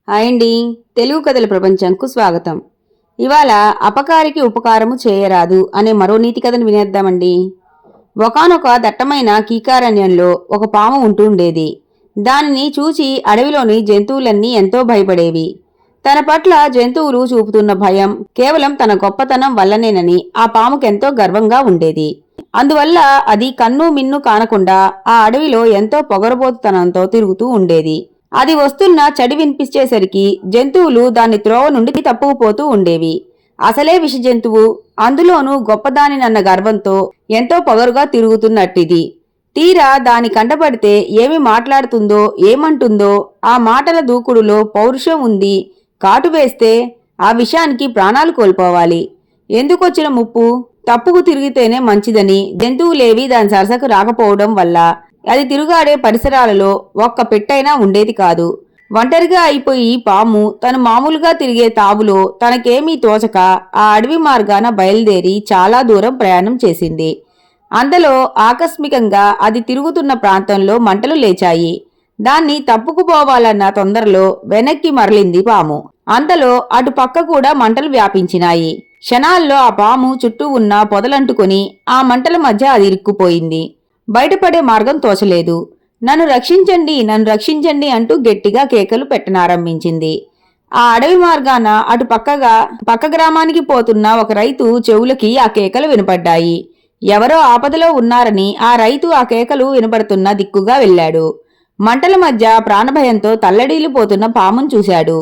Hi అండి. తెలుగు కథల ప్రపంచంకు స్వాగతం. ఇవాళ అపకారికి ఉపకారము చేయరాదు అనే మరో నీతి కథను వినేద్దామండి. ఒకానొక దట్టమైన కీకారణ్యంలో ఒక పాము ఉంటుండేది. దానిని చూచి అడవిలోని జంతువులన్నీ ఎంతో భయపడేవి. తన పట్ల జంతువులు చూపుతున్న భయం కేవలం తన గొప్పతనం వల్లనేనని ఆ పాముకెంతో గర్వంగా ఉండేది. అందువల్ల అది కన్ను మిన్ను కానకుండా ఆ అడవిలో ఎంతో పొగరబోతుతనంతో తిరుగుతూ ఉండేది. అది వస్తున్న చడి వినిపించేసరికి జంతువులు దాని త్రోవ నుండి తప్పుకుపోతూ ఉండేవి. అసలే విష జంతువు, అందులోనూ గొప్పదానినన్న గర్వంతో ఎంతో పొగరుగా తిరుగుతున్నట్టిది. తీరా దాని కంటపడితే ఏమి మాట్లాడుతుందో ఏమంటుందో, ఆ మాటల దూకుడులో పౌరుషం ఉంది. కాటు వేస్తే ఆ విషయానికి ప్రాణాలు కోల్పోవాలి. ఎందుకొచ్చిన ముప్పు? తప్పుకు తిరిగితేనే మంచిదని జంతువులేవి దాని సరసకు రాకపోవడం వల్ల అది తిరుగాడే పరిసరాలలో ఒక్క పెట్టైనా ఉండేది కాదు. ఒంటరిగా అయిపోయి పాము తను మామూలుగా తిరిగే తావులో తనకేమీ తోచక ఆ అడవి మార్గాన బయలుదేరి చాలా దూరం ప్రయాణం చేసింది. అందులో ఆకస్మికంగా అది తిరుగుతున్న ప్రాంతంలో మంటలు లేచాయి. దాన్ని తప్పుకుపోవాలన్న తొందరలో వెనక్కి మరలింది పాము. అంతలో అటు పక్క కూడా మంటలు వ్యాపించినాయి. క్షణాల్లో ఆ పాము చుట్టూ ఉన్న పొదలంటుకొని ఆ మంటల మధ్య అది ఇరుక్కుపోయింది. బయటపడే మార్గం తోచలేదు. నన్ను రక్షించండి, నన్ను రక్షించండి అంటూ గట్టిగా కేకలు పెట్టనారంభించింది. ఆ అడవి మార్గాన అటు పక్క గ్రామానికి పోతున్న ఒక రైతు చెవులకి ఆ కేకలు వినపడ్డాయి. ఎవరో ఆపదలో ఉన్నారని ఆ రైతు ఆ కేకలు వినపడుతున్న దిక్కుగా వెళ్ళాడు. మంటల మధ్య ప్రాణభయంతో తల్లడిల్లిపోతున్న పామును చూశాడు.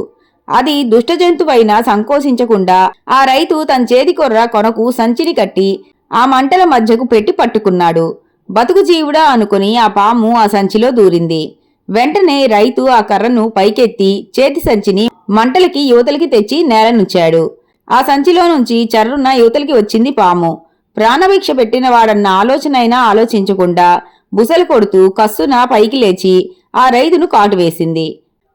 అది దుష్టజంతువైనా సంకోచించకుండా ఆ రైతు తన చేతి కొనకు సంచిని కట్టి ఆ మంటల మధ్యకు పెట్టి పట్టుకున్నాడు. బతుకు జీవుడా అనుకుని ఆ పాము ఆ సంచిలో దూరింది. వెంటనే రైతు ఆ కర్రను పైకెత్తి చేతి సంచిని మంటలకి యువతలకి తెచ్చి నేలనుంచాడు. ఆ సంచిలో నుంచి చర్రున యువతలకి వచ్చింది పాము. ప్రాణభిక్ష పెట్టినవాడన్న ఆలోచనైనా ఆలోచించకుండా బుసలు కొడుతూ కస్సున పైకి లేచి ఆ రైతును కాటువేసింది.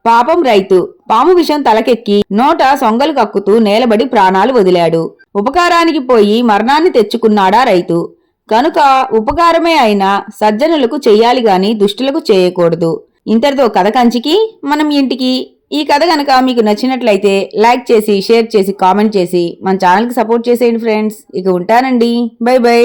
పాపం రైతు పాము విషం తలకెక్కి నోట సొంగలు కక్కుతూ నేలబడి ప్రాణాలు వదిలాడు. ఉపకారానికి పోయి మరణాన్ని తెచ్చుకున్నాడా రైతు. కనుక ఉపకారమే అయినా సజ్జనులకు చెయ్యాలి గాని దుష్టులకు చేయకూడదు. ఇంతటితో కథ కంచికి మనం ఇంటికి. ఈ కథ గనక మీకు నచ్చినట్లయితే లైక్ చేసి, షేర్ చేసి, కామెంట్ చేసి మన ఛానల్కి సపోర్ట్ చేసేయండి ఫ్రెండ్స్. ఇక ఉంటానండి. By by.